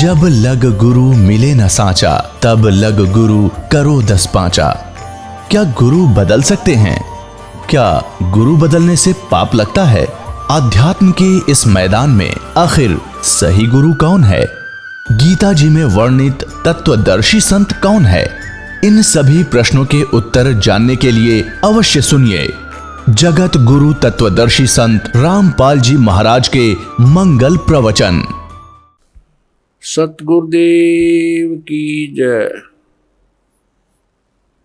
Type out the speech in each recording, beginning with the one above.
जब लग गुरु मिले न सांचा, तब लग गुरु करो 10 पांचा। क्या गुरु बदल सकते हैं? क्या गुरु बदलने से पाप लगता है? आध्यात्म के इस मैदान में आखिर सही गुरु कौन है? गीता जी में वर्णित तत्वदर्शी संत कौन है? इन सभी प्रश्नों के उत्तर जानने के लिए अवश्य सुनिए जगत गुरु तत्वदर्शी संत रामपाल जी महाराज के मंगल प्रवचन। सतगुरुदेव की जय।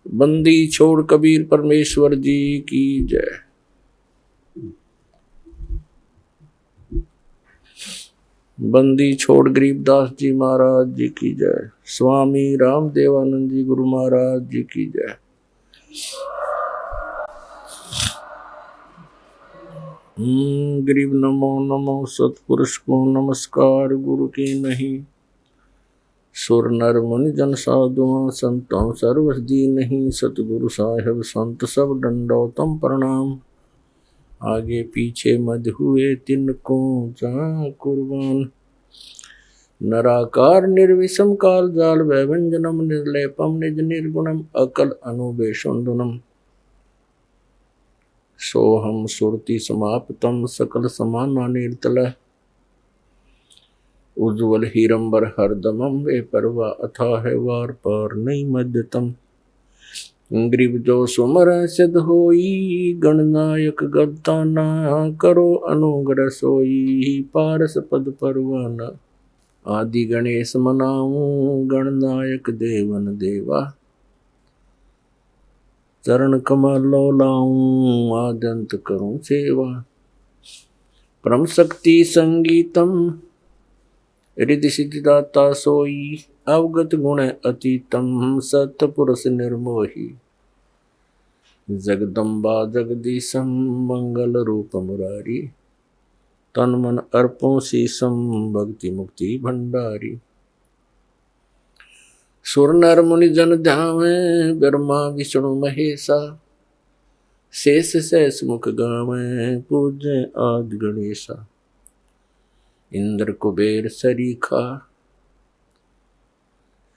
बंदी छोड़ कबीर परमेश्वर जी की जय। बंदी छोड़ गरीबदास जी महाराज जी की जय। स्वामी रामदेवानंद जी गुरु महाराज जी की जय। गरीब नमो नमो सतपुरुष को नमस्कार गुरु की नहीं। सुर नर मुनि जन साधुओं संतों सर्वस दी नहीं। सतगुरु साहेब संत सब दंडोतम प्रणाम। आगे पीछे मध हुए तिनको जहाँ कुर्बान। नराकार निर्विषम काल जाल वैभंजनम निर्लेपम निज निर्गुणम अकल अनुबेशुंदुनम। सोहम सुरति समाप्तम सकल समाना निर्तल। उज्ज्वल हीरंबर हरदमम वे परवा अथाह वार पार नहीं मध्यतम। ग्रीब जो सुमर सिद्ध होई गणनायक गद्दाना। करो अनुग्रह सोई पारस पद परवाना। आदि गणेश मनाऊं गणनायक देवन देवा। चरण कमलो लाऊं आदंत करूं सेवा। परम शक्ति संगीतम रिद्धि सिद्धिदाता सोई। अवगत गुण अतीतम सतपुरुष निर्मोही। जगदम्बा जगदीशम मंगल रूप मुरारी। तन मन अर्पों शीसम भक्ति मुक्ति भंडारी। सुर नर मुनि जन ध्यावे ब्रह्मा विष्णु महेशा। शेष शेष मुख गावे पूज्य आदि गणेशा। इंद्र कुबेर सरीखा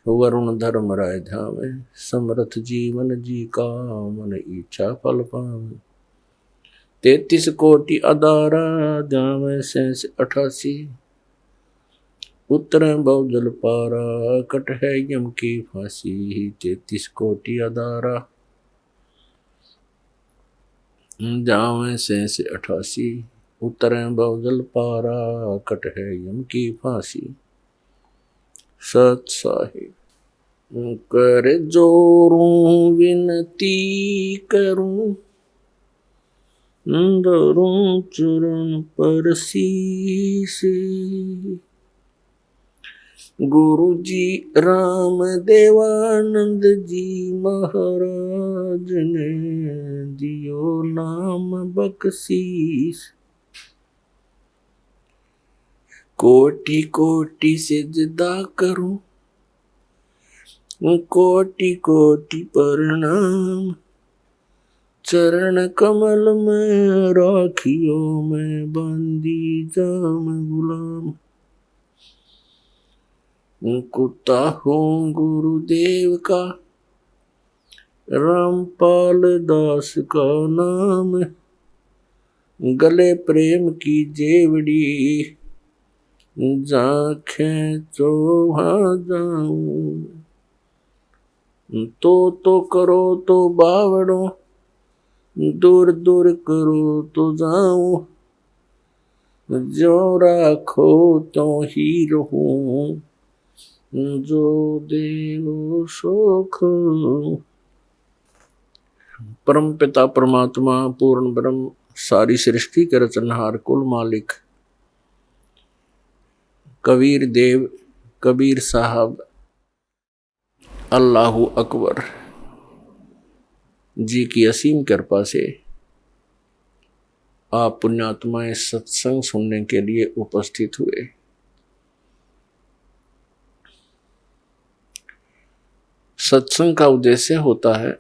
वरुण धर्म राय ध्यावे। समर्थ जीवन जी का मन इच्छा फल पावे। 33 कोटि अदारा ध्यावे शेष 88। उत्तर बहुजल पारा कट है यम की फांसी। 33 कोटि अदारा जावे शेष 88। उत्तर बहुजल पारा कट है यम की फांसी। सत साहिब कर जोरूं विनती करूं। धरूं चरण पर शीश। गुरु जी राम देवानंद जी महाराज ने दियो नाम बख्शीश। कोटि कोटि सिजदा करूं कोटि कोटि प्रणाम। चरण कमल में राखियो मैं बंदी जाम गुलाम। कुत्ता हूँ गुरुदेव का रामपाल दास का नाम। गले प्रेम की जेवड़ी जाखें तो वहाँ जाऊं। तो करो तो बावड़ो दूर दूर करो तो जाऊं। जो राखो तो ही रहूं जो देव सुख। परम पिता परमात्मा पूर्ण ब्रह्म सारी सृष्टि के रचनहार कुल मालिक कबीर देव कबीर साहब अल्लाहु अकबर जी की असीम कृपा से आप पुण्यात्माएं सत्संग सुनने के लिए उपस्थित हुए। सत्संग का उद्देश्य होता है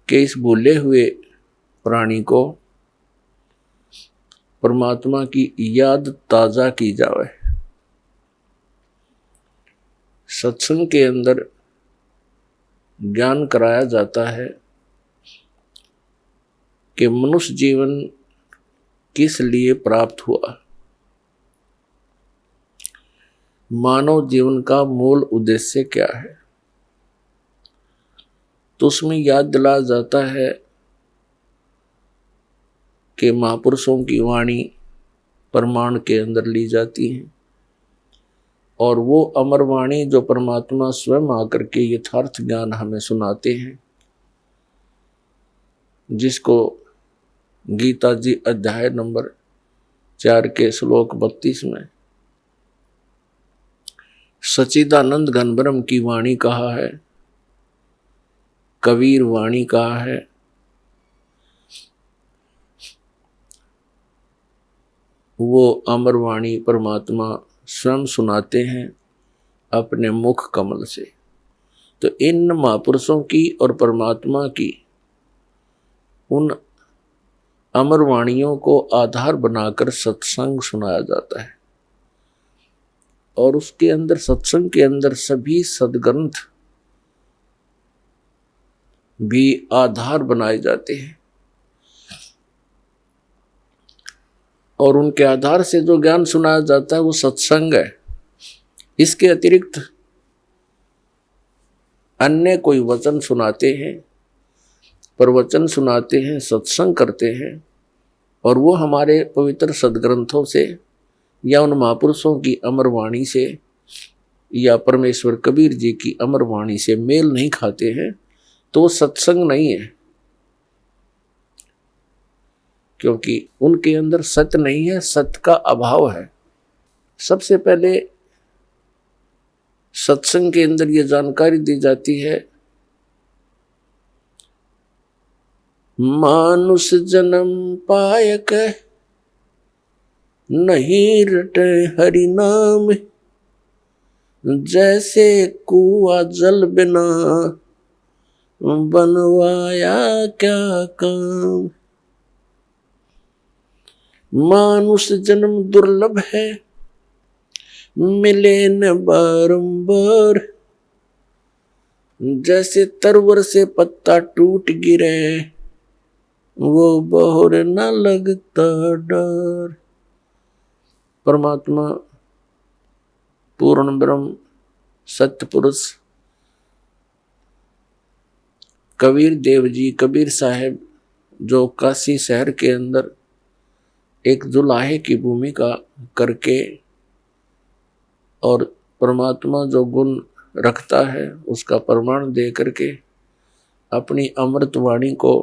कि इस भूले हुए प्राणी को परमात्मा की याद ताज़ा की जावे। सत्संग के अंदर ज्ञान कराया जाता है कि मनुष्य जीवन किस लिए प्राप्त हुआ, मानव जीवन का मूल उद्देश्य क्या है। तो उसमें याद दिलाया जाता है कि महापुरुषों की वाणी प्रमाण के अंदर ली जाती है और वो अमर वाणी जो परमात्मा स्वयं आकर के यथार्थ ज्ञान हमें सुनाते हैं, जिसको गीता जी अध्याय नंबर 4 के श्लोक 32 में सच्चिदानंद घन ब्रह्म की वाणी कहा है, कबीर वाणी कहा है। वो अमर वाणी परमात्मा स्वयं सुनाते हैं अपने मुख कमल से। तो इन महापुरुषों की और परमात्मा की उन अमर वाणियों को आधार बनाकर सत्संग सुनाया जाता है और उसके अंदर, सत्संग के अंदर सभी सद्ग्रंथ भी आधार बनाए जाते हैं और उनके आधार से जो ज्ञान सुनाया जाता है वो सत्संग है। इसके अतिरिक्त अन्य कोई वचन सुनाते हैं, प्रवचन सुनाते हैं, सत्संग करते हैं और वो हमारे पवित्र सद्ग्रंथों से या उन महापुरुषों की अमर वाणी से या परमेश्वर कबीर जी की अमर वाणी से मेल नहीं खाते हैं, तो वो सत्संग नहीं है, क्योंकि उनके अंदर सत्य नहीं है, सत्य का अभाव है। सबसे पहले सत्संग के अंदर ये जानकारी दी जाती है, मानुष जन्म पायक नहीं रटे हरि नाम, जैसे कुआ जल बिना बनवाया क्या काम। मानुष जन्म दुर्लभ है मिले न बारंबार, जैसे तरवर से पत्ता टूट गिरे वो बहुर न लगता डर। परमात्मा पूर्ण ब्रह्म सत्य पुरुष कबीर देव जी, कबीर साहब, जो काशी शहर के अंदर एक जुलाहे की भूमिका करके और परमात्मा जो गुण रखता है उसका प्रमाण दे करके अपनी अमृत वाणी को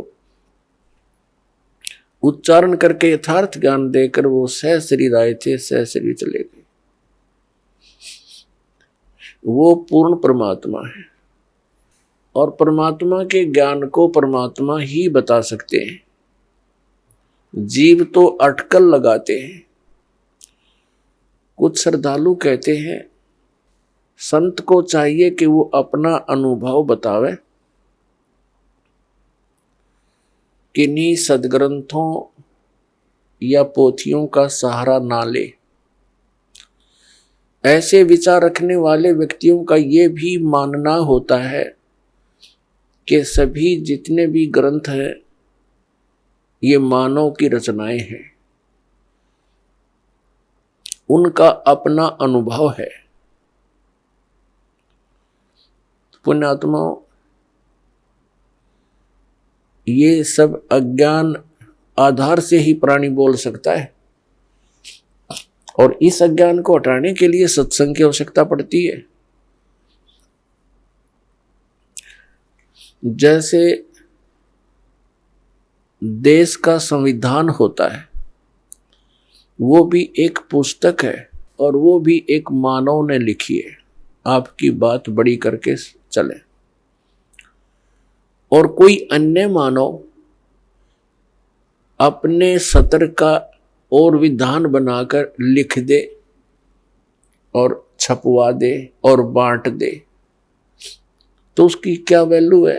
उच्चारण करके यथार्थ ज्ञान देकर वो सहशरीर आए थे, सहशरीर चले गए। वो पूर्ण परमात्मा है और परमात्मा के ज्ञान को परमात्मा ही बता सकते हैं। जीव तो अटकल लगाते हैं। कुछ श्रद्धालु कहते हैं संत को चाहिए कि वो अपना अनुभव बतावे, किन्हीं सदग्रंथों या पोथियों का सहारा ना ले। ऐसे विचार रखने वाले व्यक्तियों का ये भी मानना होता है कि सभी जितने भी ग्रंथ हैं ये मानव की रचनाएं हैं, उनका अपना अनुभव है। पुण्यात्माओं, ये सब अज्ञान आधार से ही प्राणी बोल सकता है और इस अज्ञान को हटाने के लिए सत्संग की आवश्यकता पड़ती है। जैसे देश का संविधान होता है, वो भी एक पुस्तक है और वो भी एक मानव ने लिखी है। आपकी बात बड़ी करके चले और कोई अन्य मानव अपने सत्र का और विधान बनाकर लिख दे और छपवा दे और बांट दे, तो उसकी क्या वैल्यू है,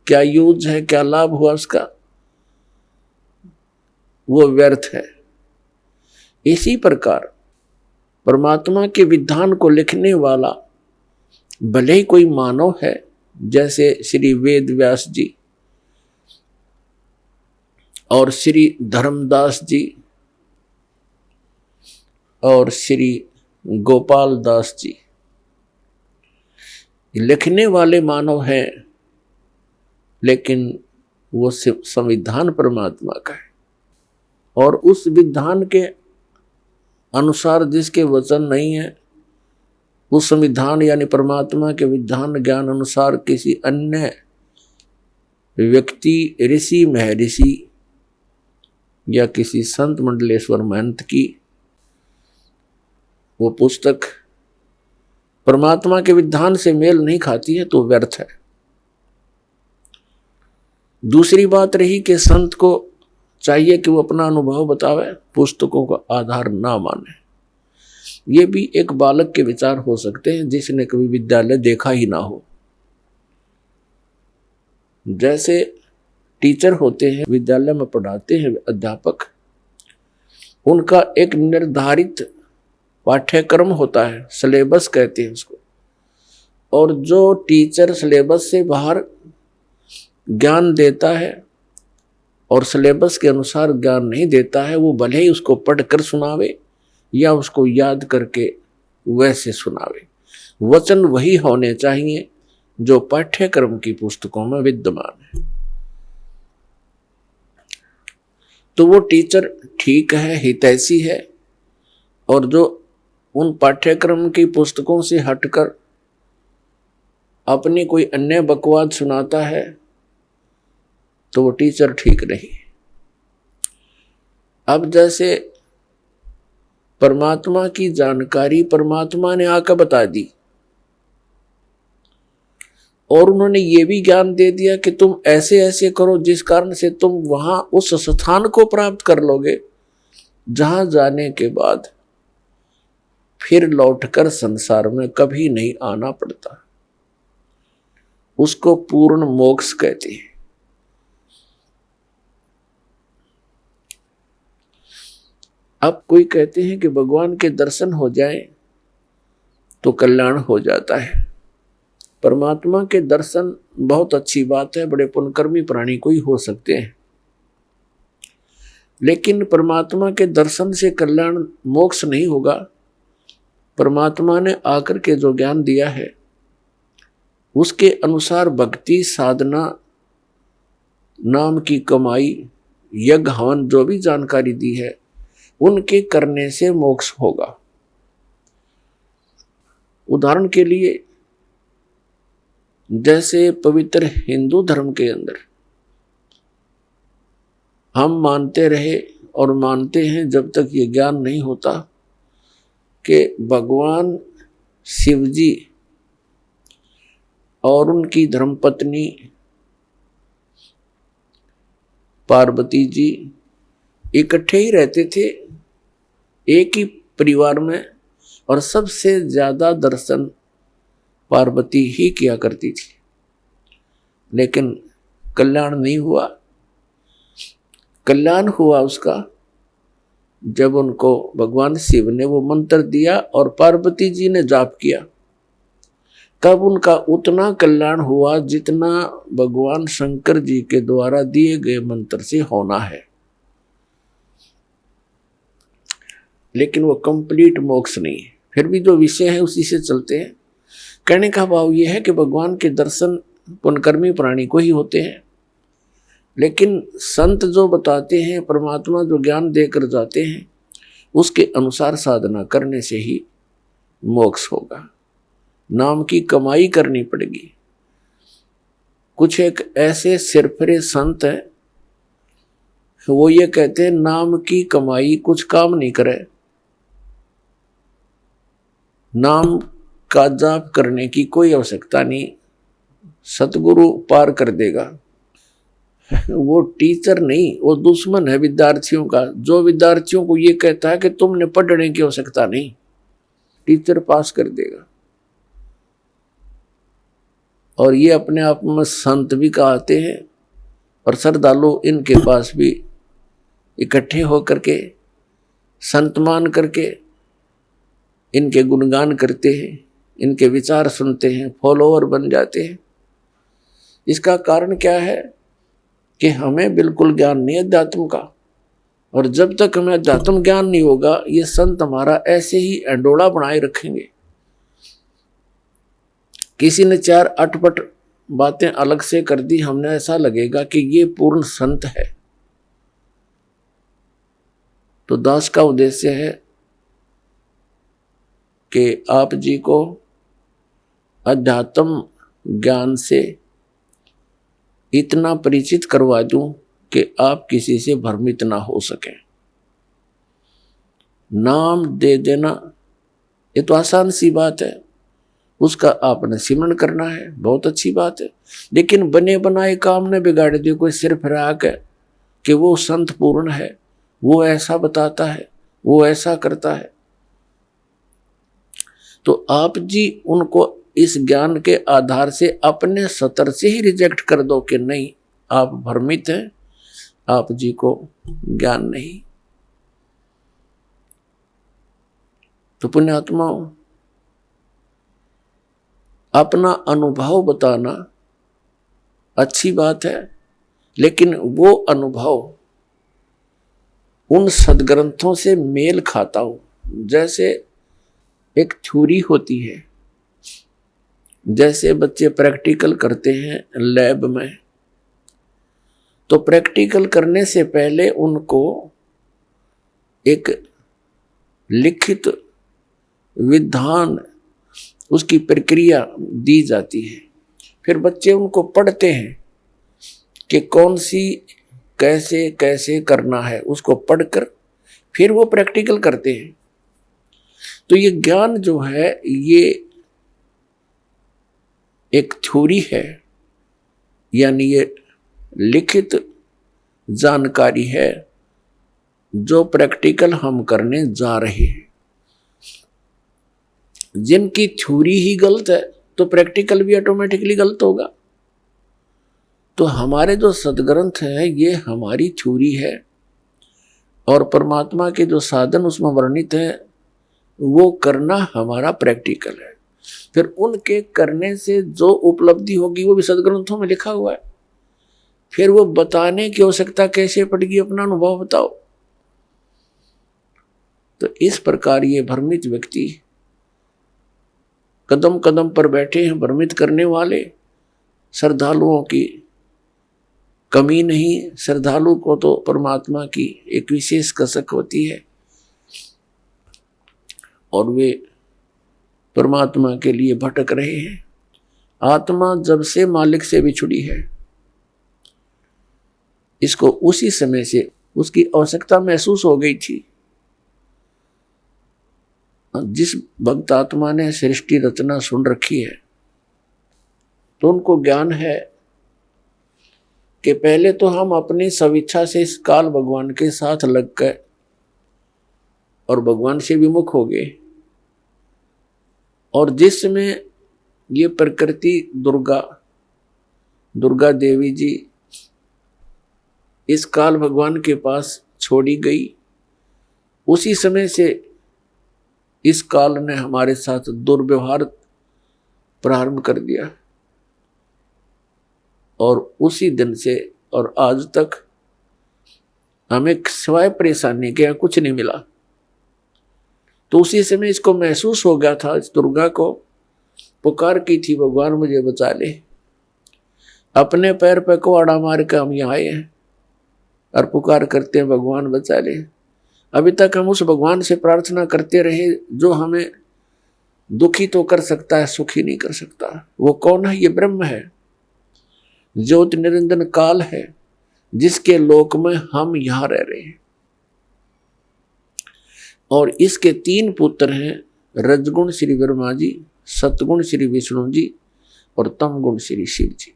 क्या यूज है, क्या लाभ हुआ उसका? वो व्यर्थ है। इसी प्रकार परमात्मा के विधान को लिखने वाला भले ही कोई मानव है, जैसे श्री वेद व्यास जी और श्री धर्मदास जी और श्री गोपाल दास जी, लिखने वाले मानव हैं, लेकिन वो संविधान परमात्मा का है, और उस विधान के अनुसार जिसके वचन नहीं है, उस संविधान यानी परमात्मा के विधान ज्ञान अनुसार किसी अन्य व्यक्ति, ऋषि महर्षि या किसी संत मंडलेश्वर महंत की वो पुस्तक परमात्मा के विधान से मेल नहीं खाती है तो व्यर्थ है। दूसरी बात रही कि संत को चाहिए कि वो अपना अनुभव बतावे, पुस्तकों का आधार ना माने। ये भी एक बालक के विचार हो सकते हैं जिसने कभी विद्यालय देखा ही ना हो। जैसे टीचर होते हैं, विद्यालय में पढ़ाते हैं अध्यापक, उनका एक निर्धारित पाठ्यक्रम होता है, सिलेबस कहते हैं उसको, और जो टीचर सिलेबस से बाहर ज्ञान देता है और सिलेबस के अनुसार ज्ञान नहीं देता है, वो भले ही उसको पढ़कर सुनावे या उसको याद करके वैसे सुनावे, वचन वही होने चाहिए जो पाठ्यक्रम की पुस्तकों में विद्यमान है। तो वो टीचर ठीक है, हितैषी है, और जो उन पाठ्यक्रम की पुस्तकों से हटकर अपनी कोई अन्य बकवाद सुनाता है तो वो टीचर ठीक नहीं। अब जैसे परमात्मा की जानकारी परमात्मा ने आकर बता दी और उन्होंने ये भी ज्ञान दे दिया कि तुम ऐसे ऐसे करो जिस कारण से तुम वहां उस स्थान को प्राप्त कर लोगे जहां जाने के बाद फिर लौटकर संसार में कभी नहीं आना पड़ता। उसको पूर्ण मोक्ष कहते हैं। अब कोई कहते हैं कि भगवान के दर्शन हो जाए तो कल्याण हो जाता है। परमात्मा के दर्शन बहुत अच्छी बात है, बड़े पुण्यकर्मी प्राणी को ही हो सकते हैं, लेकिन परमात्मा के दर्शन से कल्याण मोक्ष नहीं होगा। परमात्मा ने आकर के जो ज्ञान दिया है उसके अनुसार भक्ति साधना, नाम की कमाई, यज्ञ हवन, जो भी जानकारी दी है उनके करने से मोक्ष होगा। उदाहरण के लिए जैसे पवित्र हिंदू धर्म के अंदर हम मानते रहे और मानते हैं जब तक ये ज्ञान नहीं होता कि भगवान शिव जी और उनकी धर्मपत्नी पार्वती जी इकट्ठे ही रहते थे एक ही परिवार में, और सबसे ज्यादा दर्शन पार्वती ही किया करती थी, लेकिन कल्याण नहीं हुआ। कल्याण हुआ उसका जब उनको भगवान शिव ने वो मंत्र दिया और पार्वती जी ने जाप किया, तब उनका उतना कल्याण हुआ जितना भगवान शंकर जी के द्वारा दिए गए मंत्र से होना है। लेकिन वो कंप्लीट मोक्ष नहीं है। फिर भी जो विषय है उसी से चलते हैं। कहने का भाव ये है कि भगवान के दर्शन पुण्यकर्मी प्राणी को ही होते हैं, लेकिन संत जो बताते हैं, परमात्मा जो ज्ञान देकर जाते हैं, उसके अनुसार साधना करने से ही मोक्ष होगा। नाम की कमाई करनी पड़ेगी। कुछ एक ऐसे सिरफिरे संत हैं, वो ये कहते हैं नाम की कमाई कुछ काम नहीं करे, नाम का जाप करने की कोई आवश्यकता नहीं, सतगुरु पार कर देगा। वो टीचर नहीं, वो दुश्मन है विद्यार्थियों का, जो विद्यार्थियों को ये कहता है कि तुमने पढ़ने की आवश्यकता नहीं, टीचर पास कर देगा। और ये अपने आप में संत भी कहते हैं, और श्रद्धालु इनके पास भी इकट्ठे होकर के संत मान करके इनके गुणगान करते हैं इनके विचार सुनते हैं, फॉलोअर बन जाते हैं। इसका कारण क्या है कि हमें बिल्कुल ज्ञान नहीं है अध्यात्म का, और जब तक हमें अध्यात्म ज्ञान नहीं होगा ये संत हमारा ऐसे ही अंडोला बनाए रखेंगे। किसी ने 4 अटपट बातें अलग से कर दी, हमने ऐसा लगेगा कि ये पूर्ण संत है। तो दास का उद्देश्य है कि आप जी को अध्यात्म ज्ञान से इतना परिचित करवा दूं कि आप किसी से भ्रमित ना हो सके। नाम दे देना ये तो आसान सी बात है, उसका आपने सिमरण करना है, बहुत अच्छी बात है। लेकिन बने बनाए काम ने बिगाड़ दिए। कोई सिर फिरा के कि वो संत पूर्ण है, वो ऐसा बताता है, वो ऐसा करता है, तो आप जी उनको इस ज्ञान के आधार से अपने सतर से ही रिजेक्ट कर दो कि नहीं, आप भ्रमित हैं, आप जी को ज्ञान नहीं। तो पुण्यात्माओं, अपना अनुभव बताना अच्छी बात है, लेकिन वो अनुभव उन सदग्रंथों से मेल खाता हो। जैसे एक थ्योरी होती है, जैसे बच्चे प्रैक्टिकल करते हैं लैब में, तो प्रैक्टिकल करने से पहले उनको एक लिखित विधान, उसकी प्रक्रिया दी जाती है। फिर बच्चे उनको पढ़ते हैं कि कौन सी कैसे कैसे करना है, उसको पढ़कर फिर वो प्रैक्टिकल करते हैं। तो ये ज्ञान जो है ये एक थ्योरी है, यानी ये लिखित जानकारी है जो प्रैक्टिकल हम करने जा रहे हैं। जिनकी थ्योरी ही गलत है तो प्रैक्टिकल भी ऑटोमेटिकली गलत होगा। तो हमारे जो सदग्रंथ है ये हमारी थ्योरी है, और परमात्मा के जो साधन उसमें वर्णित है वो करना हमारा प्रैक्टिकल है। फिर उनके करने से जो उपलब्धि होगी वो भी सदग्रंथों में लिखा हुआ है। फिर वो बताने की आवश्यकता कैसे पड़ेगी, अपना अनुभव बताओ। तो इस प्रकार ये भ्रमित व्यक्ति कदम कदम पर बैठे हैं, भ्रमित करने वाले। श्रद्धालुओं की कमी नहीं, श्रद्धालु को तो परमात्मा की एक विशेष कसक होती है और वे परमात्मा के लिए भटक रहे हैं। आत्मा जब से मालिक से बिछुड़ी है, इसको उसी समय से उसकी आवश्यकता महसूस हो गई थी। जिस भक्त आत्मा ने सृष्टि रचना सुन रखी है तो उनको ज्ञान है कि पहले तो हम अपनी स्वेच्छा से इस काल भगवान के साथ लग गए और भगवान से विमुख हो गए, और जिसमें ये प्रकृति दुर्गा देवी जी इस काल भगवान के पास छोड़ी गई, उसी समय से इस काल ने हमारे साथ दुर्व्यवहार प्रारंभ कर दिया, और उसी दिन से और आज तक हमें सिवाय परेशानी के कुछ नहीं मिला। तो उसी समय इसको महसूस हो गया था, इस दुर्गा को पुकार की थी, भगवान मुझे बचा ले। अपने पैर पे कुआड़ा मार के हम यहाँ आए हैं और पुकार करते हैं भगवान बचा ले। अभी तक हम उस भगवान से प्रार्थना करते रहे जो हमें दुखी तो कर सकता है, सुखी नहीं कर सकता। वो कौन है? ये ब्रह्म है, ज्योति निरंजन काल है, जिसके लोक में हम यहां रह रहे हैं। और इसके 3 पुत्र हैं, रजगुण श्री ब्रह्मा जी, सतगुण श्री विष्णु जी और तमगुण श्री शिव जी।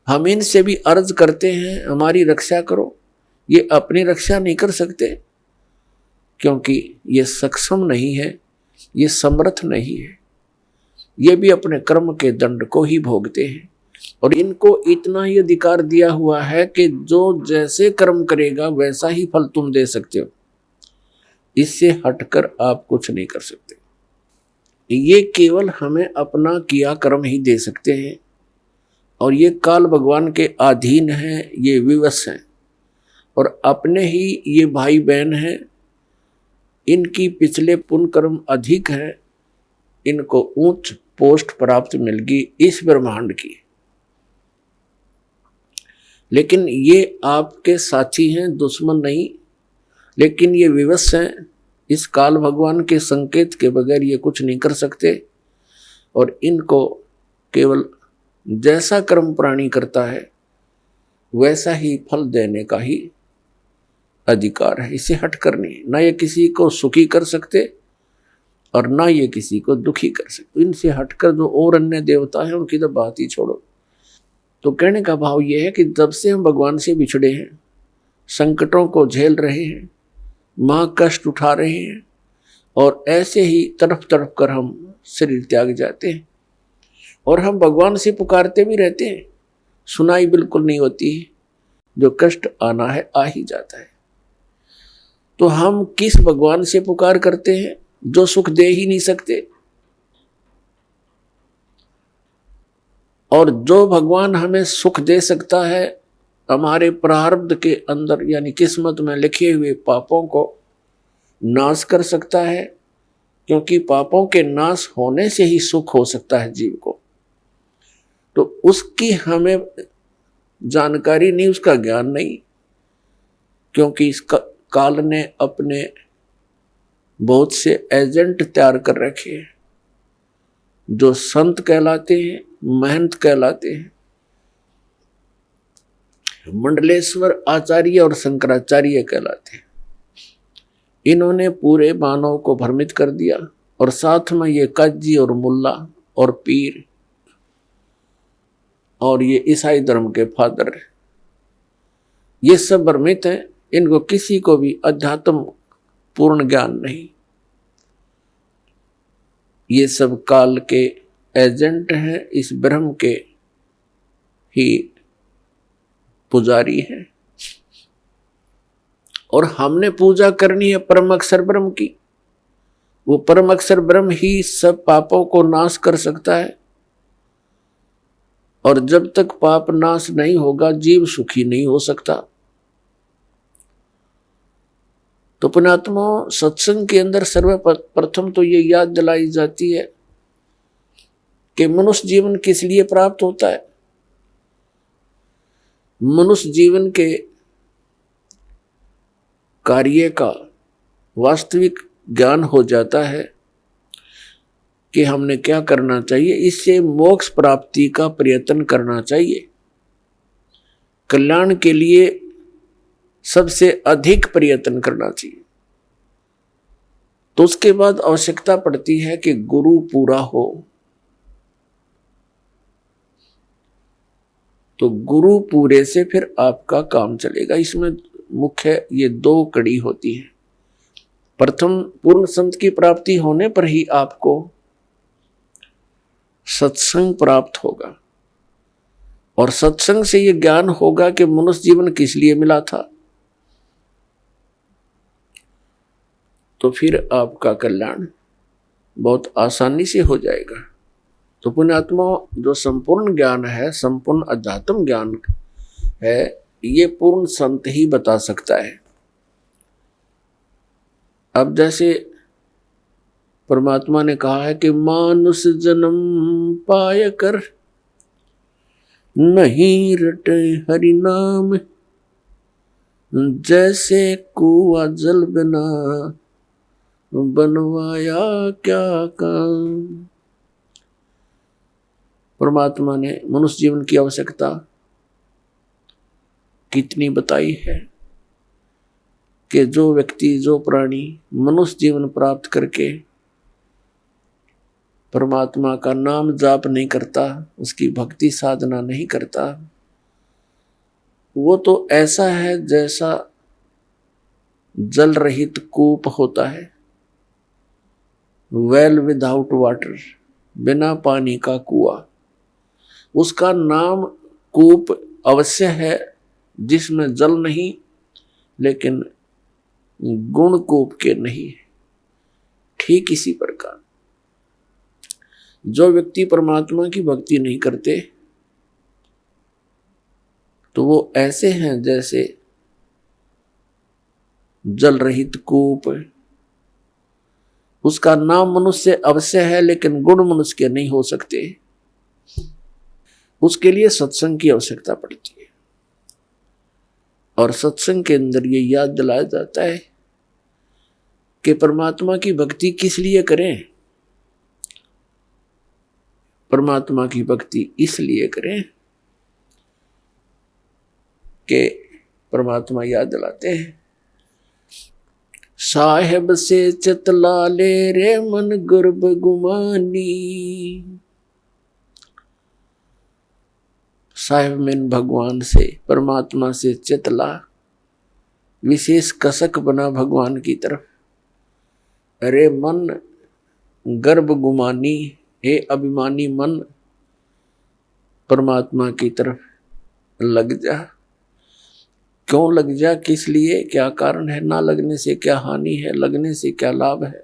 हम इनसे भी अर्ज करते हैं हमारी रक्षा करो। ये अपनी रक्षा नहीं कर सकते क्योंकि ये सक्षम नहीं है, ये समर्थ नहीं है। ये भी अपने कर्म के दंड को ही भोगते हैं, और इनको इतना ही अधिकार दिया हुआ है कि जो जैसे कर्म करेगा वैसा ही फल तुम दे सकते हो, इससे हटकर आप कुछ नहीं कर सकते। ये केवल हमें अपना किया कर्म ही दे सकते हैं, और ये काल भगवान के अधीन है, ये विवश हैं, और अपने ही ये भाई बहन हैं, इनकी पिछले पुण्य कर्म अधिक है, इनको उच्च पोस्ट प्राप्त मिल गई इस ब्रह्मांड की। लेकिन ये आपके साथी हैं, दुश्मन नहीं, लेकिन ये विवश हैं, इस काल भगवान के संकेत के बगैर ये कुछ नहीं कर सकते, और इनको केवल जैसा कर्म प्राणी करता है वैसा ही फल देने का ही अधिकार है, इसे हट कर नहीं। ना ये किसी को सुखी कर सकते और ना ये किसी को दुखी कर सकते। इनसे हटकर जो और अन्य देवता हैं उनकी तो बात ही छोड़ो। तो कहने का भाव ये है कि जब से हम भगवान से बिछड़े हैं, संकटों को झेल रहे हैं, माँ कष्ट उठा रहे हैं, और ऐसे ही तड़प तड़प कर हम शरीर त्याग जाते हैं, और हम भगवान से पुकारते भी रहते हैं, सुनाई बिल्कुल नहीं होती है, जो कष्ट आना है आ ही जाता है। तो हम किस भगवान से पुकार करते हैं जो सुख दे ही नहीं सकते, और जो भगवान हमें सुख दे सकता है हमारे प्रारब्ध के अंदर यानी किस्मत में लिखे हुए पापों को नाश कर सकता है, क्योंकि पापों के नाश होने से ही सुख हो सकता है जीव को। तो उसकी हमें जानकारी नहीं, उसका ज्ञान नहीं, क्योंकि इसका काल ने अपने बहुत से एजेंट तैयार कर रखे हैं जो संत कहलाते हैं, महंत कहलाते हैं। मंडलेश्वर आचार्य और शंकराचार्य कहलाते हैं। इन्होंने पूरे मानव को भ्रमित कर दिया, और साथ में ये काजी और मुल्ला और पीर और ये ईसाई धर्म के फादर, ये सब भ्रमित हैं। इनको किसी को भी अध्यात्म पूर्ण ज्ञान नहीं। ये सब काल के एजेंट हैं, इस ब्रह्म के ही पुजारी हैं, और हमने पूजा करनी है परम अक्षर ब्रह्म की। वो परम अक्षर ब्रह्म ही सब पापों को नाश कर सकता है, और जब तक पाप नाश नहीं होगा जीव सुखी नहीं हो सकता। तो पुण्यात्मा, सत्संग के अंदर सर्वप्रथम तो ये याद दिलाई जाती है कि मनुष्य जीवन किस लिए प्राप्त होता है। मनुष्य जीवन के कार्य का वास्तविक ज्ञान हो जाता है कि हमने क्या करना चाहिए, इससे मोक्ष प्राप्ति का प्रयत्न करना चाहिए। कल्याण के लिए सबसे अधिक प्रयत्न करना चाहिए। तो उसके बाद आवश्यकता पड़ती है कि गुरु पूरा हो। तो गुरु पूरे से फिर आपका काम चलेगा। इसमें मुख्य ये दो कड़ी होती है। प्रथम, पूर्ण संत की प्राप्ति होने पर ही आपको सत्संग प्राप्त होगा, और सत्संग से ये ज्ञान होगा कि मनुष्य जीवन किस लिए मिला था। तो फिर आपका कल्याण बहुत आसानी से हो जाएगा। तो पुण्यात्मा, जो संपूर्ण ज्ञान है, संपूर्ण अध्यात्म ज्ञान है, ये पूर्ण संत ही बता सकता है। अब जैसे परमात्मा ने कहा है कि मानुष जन्म पाय कर नहीं रटे हरि नाम, जैसे कुआं जल बिना बनवाया क्या काम। परमात्मा ने मनुष्य जीवन की आवश्यकता कितनी बताई है कि जो व्यक्ति, जो प्राणी मनुष्य जीवन प्राप्त करके परमात्मा का नाम जाप नहीं करता, उसकी भक्ति साधना नहीं करता, वो तो ऐसा है जैसा जल रहित कूप होता है, वेल विदाउट वाटर, बिना पानी का कुआं। उसका नाम कूप अवश्य है जिसमें जल नहीं, लेकिन गुण कूप के नहीं। ठीक इसी प्रकार जो व्यक्ति परमात्मा की भक्ति नहीं करते तो वो ऐसे हैं जैसे जल रहित कूप। उसका नाम मनुष्य अवश्य है लेकिन गुण मनुष्य के नहीं हो सकते। उसके लिए सत्संग की आवश्यकता पड़ती है और सत्संग के अंदर ये याद दिलाया जाता है कि परमात्मा की भक्ति किस लिए करें। परमात्मा की भक्ति इसलिए करें कि परमात्मा याद दिलाते हैं, साहेब से चतला ले रे मन गर्भ गुमानी। साहेब में भगवान से, परमात्मा से चतला, विशेष कसक बना भगवान की तरफ। अरे मन गर्भ गुमानी, हे अभिमानी मन, परमात्मा की तरफ लग जा। क्यों लग जा, किस लिए, क्या कारण है? ना लगने से क्या हानि है, लगने से क्या लाभ है?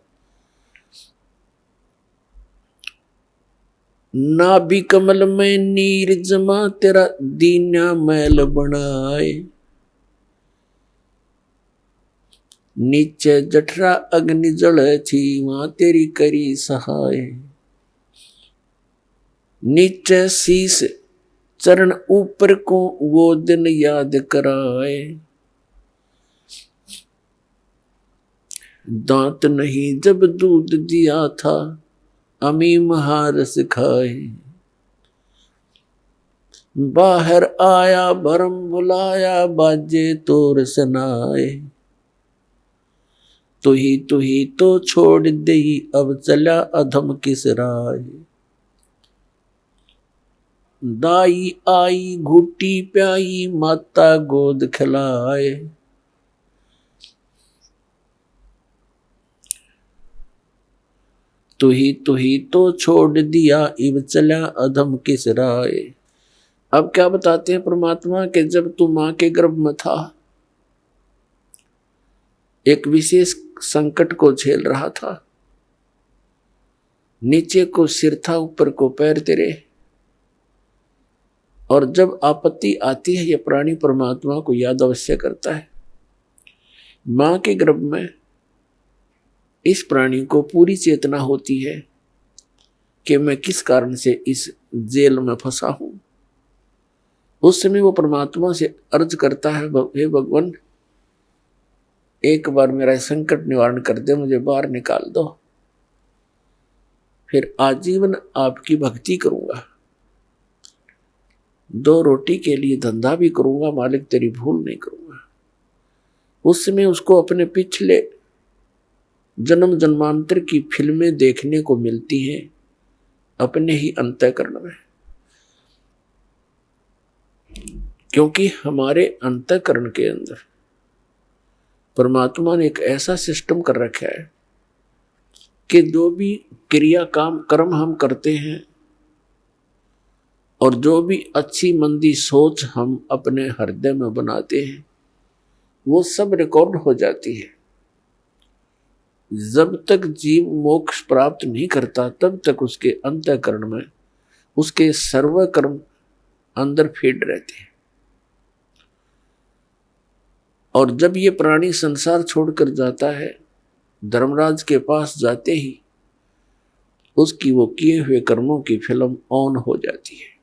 ना भी कमल में नीर जमा, तेरा दीना मैल बनाए। नीचे जठरा अग्नि जल थी, वहां तेरी करी सहाय। नीचे शीस चरण ऊपर को, वो दिन याद कराए। दांत नहीं जब दूध दिया था, अमी महारस खाए। बाहर आया भरम बुलाया, बाजे तोर सनाए। तू ही तो छोड़ दे, अब चला अधम किस राय। दाई आई घुटी प्याई, माता गोद खिलाए। तू ही तो छोड़ दिया, इब चला अधम किस राय। अब क्या बताते हैं परमात्मा कि जब तू मां के गर्भ में था, एक विशेष संकट को झेल रहा था। नीचे को सिर था, ऊपर को पैर तेरे। और जब आपत्ति आती है, यह प्राणी परमात्मा को याद अवश्य करता है। मां के गर्भ में इस प्राणी को पूरी चेतना होती है कि मैं किस कारण से इस जेल में फंसा हूं। उस समय वो परमात्मा से अर्ज करता है, हे भगवान, एक बार मेरा संकट निवारण कर दे, मुझे बाहर निकाल दो, फिर आजीवन आपकी भक्ति करूंगा, 2 रोटी के लिए धंधा भी करूंगा, मालिक तेरी भूल नहीं करूंगा। उस समय उसको अपने पिछले जन्म जन्मांतर की फिल्में देखने को मिलती हैं अपने ही अंतःकरण में, क्योंकि हमारे अंतःकरण के अंदर परमात्मा ने एक ऐसा सिस्टम कर रखा है कि जो भी क्रिया काम कर्म हम करते हैं और जो भी अच्छी मंदी सोच हम अपने हृदय में बनाते हैं, वो सब रिकॉर्ड हो जाती है। जब तक जीव मोक्ष प्राप्त नहीं करता, तब तक उसके अंतःकरण में उसके सर्व कर्म अंदर फीड रहते हैं। और जब ये प्राणी संसार छोड़कर जाता है, धर्मराज के पास जाते ही उसकी वो किए हुए कर्मों की फिल्म ऑन हो जाती है।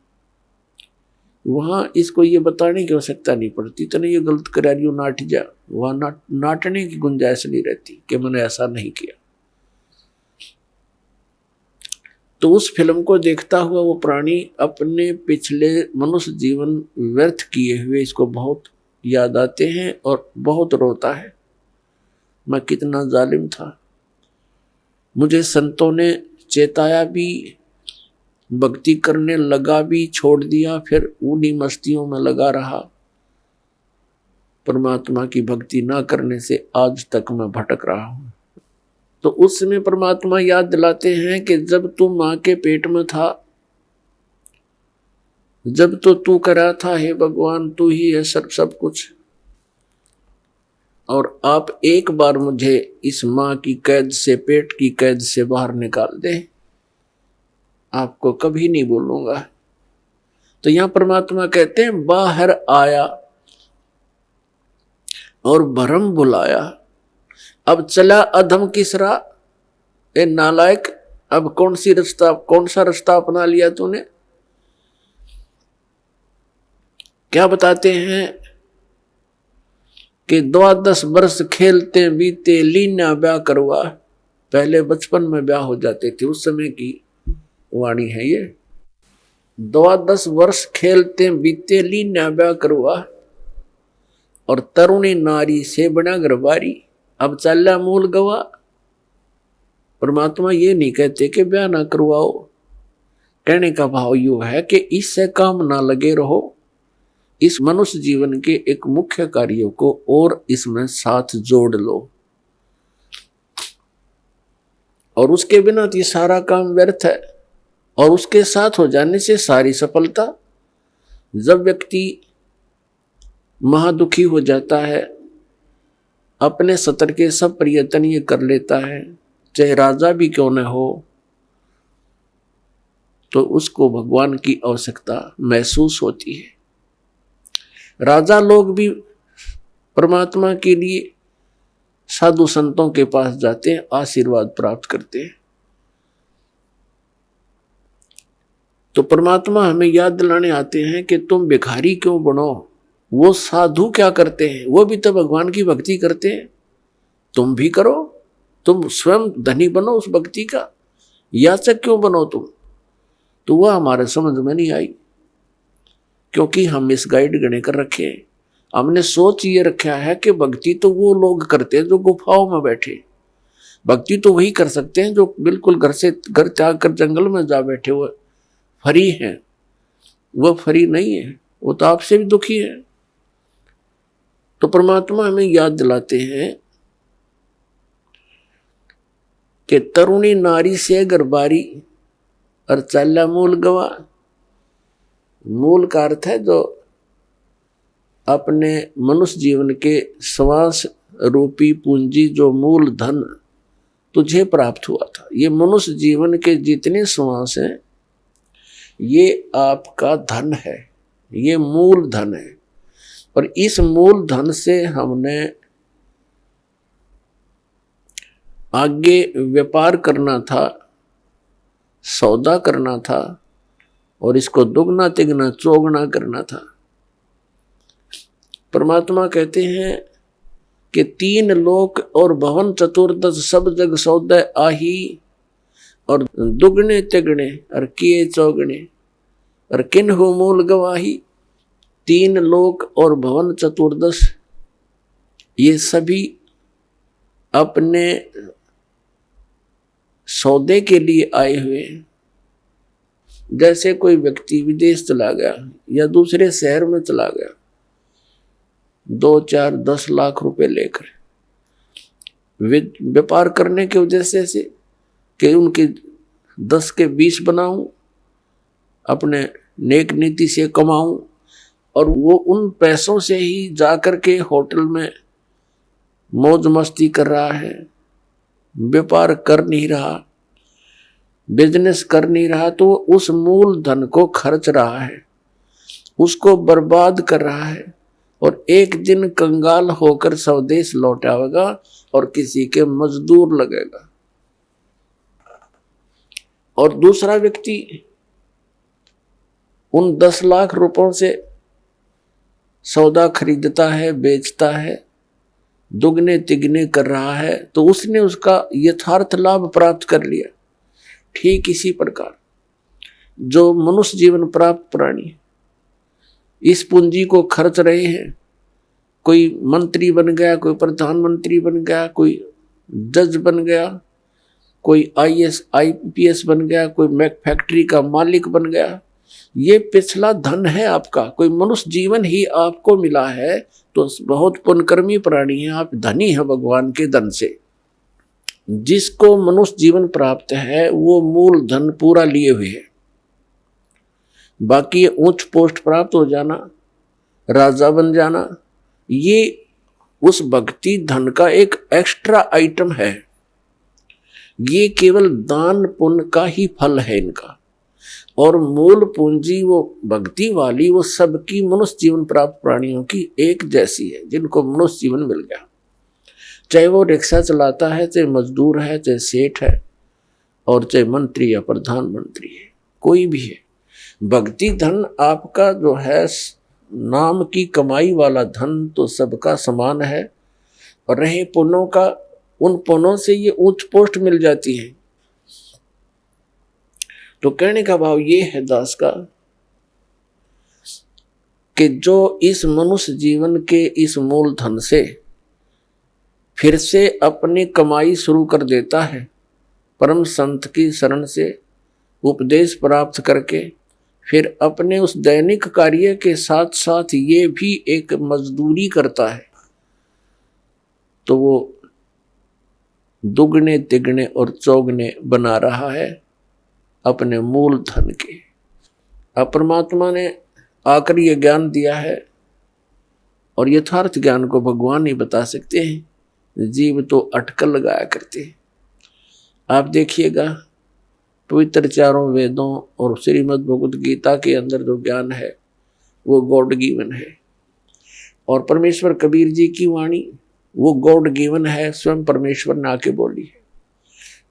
वहां इसको ये बताने की आवश्यकता नहीं पड़ती, तो नहीं ये गलत करा रही हो, नाट जा। वहां नाटने की गुंजाइश नहीं रहती कि मैंने ऐसा नहीं किया। तो उस फिल्म को देखता हुआ वो प्राणी अपने पिछले मनुष्य जीवन व्यर्थ किए हुए इसको बहुत याद आते हैं और बहुत रोता है। मैं कितना जालिम था, मुझे संतों ने चेताया भी, भक्ति करने लगा भी, छोड़ दिया, फिर उन्हीं मस्तियों में लगा रहा। परमात्मा की भक्ति ना करने से आज तक मैं भटक रहा हूं। तो उस समय परमात्मा याद दिलाते हैं कि जब तू मां के पेट में था, जब तो तू करा था, हे भगवान तू ही है सब कुछ, और आप एक बार मुझे इस मां की कैद से, पेट की कैद से बाहर निकाल दे। आपको कभी नहीं भूलूंगा। तो यहां परमात्मा कहते हैं बाहर आया और भरम बुलाया, अब चला अधम किस राह, ए नालायक, अब कौन सा रास्ता अपना लिया तूने। क्या बताते हैं कि 10 वर्ष खेलते बीते लीना ब्याह करवा। पहले बचपन में ब्याह हो जाते थे, उस समय की वाणी है ये। 10 वर्ष खेलते बीते लीना ब्याह करवा, और तरुणी नारी से बना गरबारी, अब चला मूल गवा। परमात्मा ये नहीं कहते कि ब्याह ना करवाओ, कहने का भाव यू है कि इससे काम ना लगे रहो, इस मनुष्य जीवन के एक मुख्य कार्यों को और इसमें साथ जोड़ लो, और उसके बिना तो ये सारा काम व्यर्थ है, और उसके साथ हो जाने से सारी सफलता। जब व्यक्ति महादुखी हो जाता है, अपने सतर के सब प्रयत्न ये कर लेता है, चाहे राजा भी क्यों न हो, तो उसको भगवान की आवश्यकता महसूस होती है। राजा लोग भी परमात्मा के लिए साधु संतों के पास जाते हैं, आशीर्वाद प्राप्त करते हैं। तो परमात्मा हमें याद दिलाने आते हैं कि तुम भिखारी क्यों बनो, वो साधु क्या करते हैं, वो भी तो भगवान की भक्ति करते हैं, तुम भी करो, तुम स्वयं धनी बनो उस भक्ति का, याचक क्यों बनो तुम। तो वह हमारे समझ में नहीं आई, क्योंकि हम इस गाइड गणे कर रखे हैं। हमने सोच ये रखा है कि भक्ति तो वो लोग करते हैं जो गुफाओं में बैठे, भक्ति तो वही कर सकते हैं जो बिल्कुल घर त्याग कर जंगल में जा बैठे हुए फरी हैं। वह फरी नहीं है, वो तो आपसे भी दुखी है। तो परमात्मा हमें याद दिलाते हैं कि तरुणी नारी से गरबारी और चाला मूल गवा। मूल का अर्थ है जो अपने मनुष्य जीवन के श्वास रूपी पूंजी, जो मूल धन तुझे प्राप्त हुआ था। ये मनुष्य जीवन के जितने श्वास हैं ये आपका धन है, ये मूल धन है। और इस मूल धन से हमने आगे व्यापार करना था, सौदा करना था, और इसको दुगना तिगना चौगुना करना था। परमात्मा कहते हैं कि 3 लोक और भवन चतुर्दश सब जग सौदे आही, और दुगने तिगने और किए चौगने और किन्हु मूल गवाही। 3 लोक और भवन चतुर्दश ये सभी अपने सौदे के लिए आए हुए हैं। जैसे कोई व्यक्ति विदेश चला गया या दूसरे शहर में चला गया 2, 4, 10 लाख रुपए लेकर व्यापार करने के वजह से कि उनकी 10 के 20 बनाऊं, अपने नेक नीति से कमाऊं, और वो उन पैसों से ही जाकर के होटल में मौज मस्ती कर रहा है, व्यापार कर नहीं रहा, बिजनेस कर नहीं रहा, तो उस मूल धन को खर्च रहा है, उसको बर्बाद कर रहा है, और एक दिन कंगाल होकर स्वदेश लौट आएगा और किसी के मजदूर लगेगा। और दूसरा व्यक्ति उन 10 लाख रुपयों से सौदा खरीदता है, बेचता है, दुगने तिगने कर रहा है, तो उसने उसका यथार्थ लाभ प्राप्त कर लिया। ठीक इसी प्रकार जो मनुष्य जीवन प्राप्त प्राणी इस पूंजी को खर्च रहे हैं, कोई मंत्री बन गया, कोई प्रधानमंत्री बन गया, कोई जज बन गया, कोई IAS IPS बन गया, कोई फैक्ट्री का मालिक बन गया, ये पिछला धन है आपका। कोई मनुष्य जीवन ही आपको मिला है तो बहुत पुण्यकर्मी प्राणी है, आप धनी है भगवान के धन से। जिसको मनुष्य जीवन प्राप्त है वो मूल धन पूरा लिए हुए है। बाकी उच्च पोस्ट प्राप्त हो जाना, राजा बन जाना, ये उस भक्ति धन का एक एक्स्ट्रा आइटम है। ये केवल दान पुण्य का ही फल है इनका। और मूल पूंजी वो भक्ति वाली वो सबकी मनुष्य जीवन प्राप्त प्राणियों की एक जैसी है, जिनको मनुष्य जीवन मिल गया। चाहे वो रिक्शा चलाता है, चाहे मजदूर है, चाहे सेठ है, और चाहे मंत्री या प्रधानमंत्री है, कोई भी है। भक्ति धन आपका जो है नाम की कमाई वाला धन तो सबका समान है। और रहे पुण्यों का, उन पुण्यों से ये उच्च पोस्ट मिल जाती है। तो कहने का भाव ये है दास का कि जो इस मनुष्य जीवन के इस मूल धन से फिर से अपनी कमाई शुरू कर देता है, परम संत की शरण से उपदेश प्राप्त करके फिर अपने उस दैनिक कार्य के साथ साथ ये भी एक मजदूरी करता है, तो वो दुगने तिगने और चौगने बना रहा है अपने मूल धन के। अब परमात्मा ने आकर ये ज्ञान दिया है, और यथार्थ ज्ञान को भगवान ही बता सकते हैं, जीव तो अटकल लगाया करते हैं। आप देखिएगा पवित्र चारों वेदों और श्रीमद् भगवद गीता के अंदर जो ज्ञान है वो गॉड गिवन है, और परमेश्वर कबीर जी की वाणी वो गॉड गिवन है, स्वयं परमेश्वर ने आके बोली है।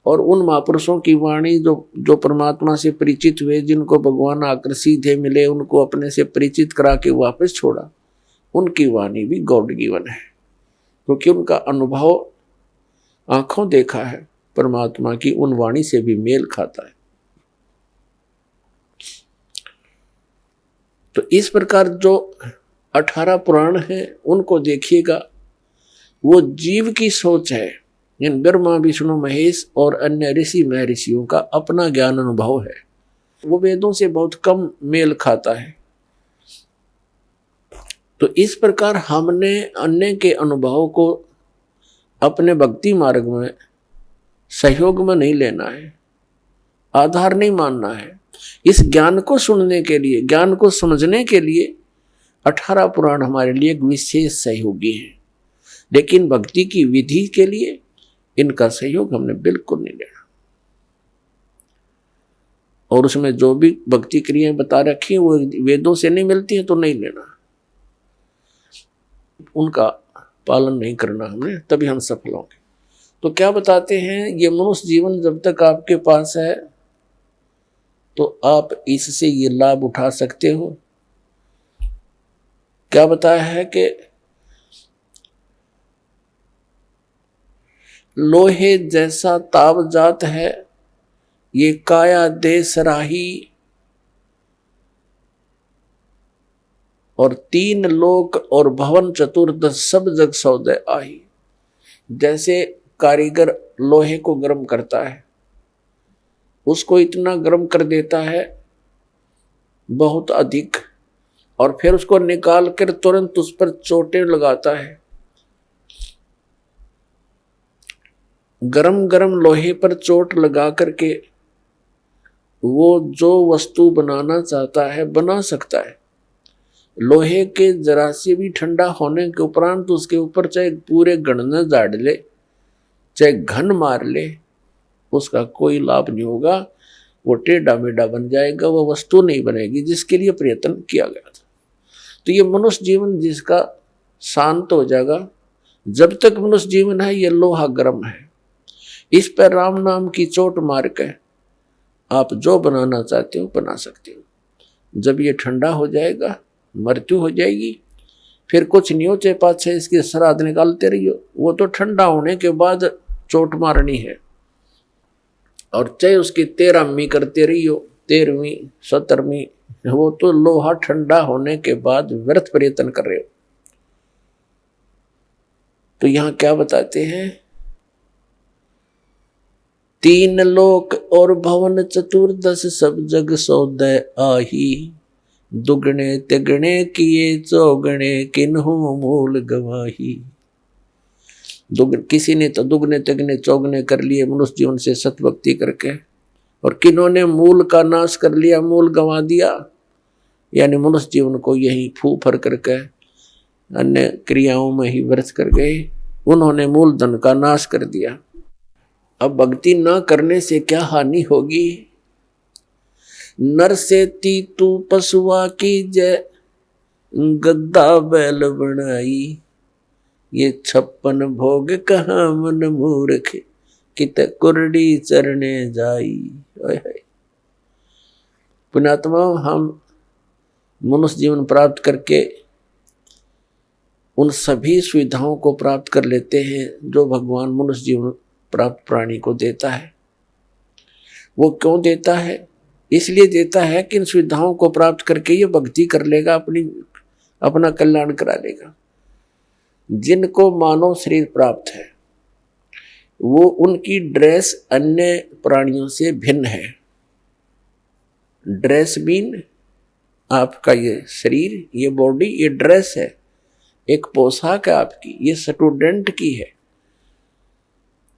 और उन महापुरुषों की वाणी जो परमात्मा से परिचित हुए, जिनको भगवान आकर सीधे मिले, उनको अपने से परिचित करा के वापस छोड़ा, उनकी वाणी भी गॉड गिवन है, क्योंकि उनका अनुभव आंखों देखा है परमात्मा की उन वाणी से भी मेल खाता है। तो इस प्रकार जो 18 पुराण हैं उनको देखिएगा, वो जीव की सोच है। इन ब्रह्मा विष्णु महेश और अन्य ऋषि महर्षियों का अपना ज्ञान अनुभव है, वो वेदों से बहुत कम मेल खाता है। तो इस प्रकार हमने अन्य के अनुभव को अपने भक्ति मार्ग में सहयोग में नहीं लेना है, आधार नहीं मानना है। इस ज्ञान को सुनने के लिए, ज्ञान को समझने के लिए 18 पुराण हमारे लिए एक विशेष सहयोगी है, लेकिन भक्ति की विधि के लिए इनका सहयोग हमने बिल्कुल नहीं लेना। और उसमें जो भी भक्ति क्रियाएं बता रखी है वो वेदों से नहीं मिलती है तो नहीं लेना, उनका पालन नहीं करना हमने, तभी हम सफल होंगे। तो क्या बताते हैं, ये मनुष्य जीवन जब तक आपके पास है तो आप इससे ये लाभ उठा सकते हो। क्या बताया है कि लोहे जैसा ताव जात है, ये काया देश राही, और 3 लोक और भवन चतुर्दश सब जग सौदे आही। जैसे कारीगर लोहे को गर्म करता है, उसको इतना गर्म कर देता है बहुत अधिक, और फिर उसको निकाल कर तुरंत उस पर चोटें लगाता है। गरम गरम लोहे पर चोट लगा करके वो जो वस्तु बनाना चाहता है बना सकता है। लोहे के जरा से भी ठंडा होने के उपरांत उसके ऊपर चाहे पूरे गणने झाड़ ले, चाहे घन मार ले, उसका कोई लाभ नहीं होगा। वो टेढ़ा मेढ़ा बन जाएगा, वो वस्तु नहीं बनेगी जिसके लिए प्रयत्न किया गया था। तो ये मनुष्य जीवन जिसका शांत हो जाएगा, जब तक मनुष्य जीवन है ये लोहा गर्म है, इस पर राम नाम की चोट मार के आप जो बनाना चाहते हो बना सकते हो। जब ये ठंडा हो जाएगा, मृत्यु हो जाएगी, फिर कुछ नहीं हो, चाहे 5-6 इसके श्राद्ध निकालते रहियो, वो तो ठंडा होने के बाद चोट मारनी है। और चाहे उसकी 13वीं करते रहियो, 13वीं 17वीं, वो तो लोहा ठंडा होने के बाद व्यर्थ प्रयत्न कर रहे हो। तो यहां क्या बताते हैं, 3 लोक और भवन चतुर्दश सब जग सौदे आही, दुगने तिगने किए चौगने किन्हु मूल गवाही। किसी ने तो दुगने तिगने चौगने कर लिए मनुष्य जीवन से सतभक्ति करके, और किन्होंने मूल का नाश कर लिया, मूल गंवा दिया, यानी मनुष्य जीवन को यही फू फर करके अन्य क्रियाओं में ही व्यर्थ कर गए, उन्होंने मूल धन का नाश कर दिया। अब भक्ति न करने से क्या हानि होगी, नर से तीतू पशुआ की जय, गद्दा बैल बनाई। ये 56 भोग कहाँ मन मूर्ख, कित कुरडी चरने जाई। पुण्यात्मा, हम मनुष्य जीवन प्राप्त करके उन सभी सुविधाओं को प्राप्त कर लेते हैं जो भगवान मनुष्य जीवन प्राप्त प्राणी को देता है। वो क्यों देता है? इसलिए देता है कि इन सुविधाओं को प्राप्त करके ये भक्ति कर लेगा, अपना कल्याण करा लेगा। जिनको मानव शरीर प्राप्त है वो उनकी ड्रेस अन्य प्राणियों से भिन्न है। ड्रेस मीन आपका ये शरीर, ये बॉडी, ये ड्रेस है, एक पोशाक है आपकी, ये स्टूडेंट की है।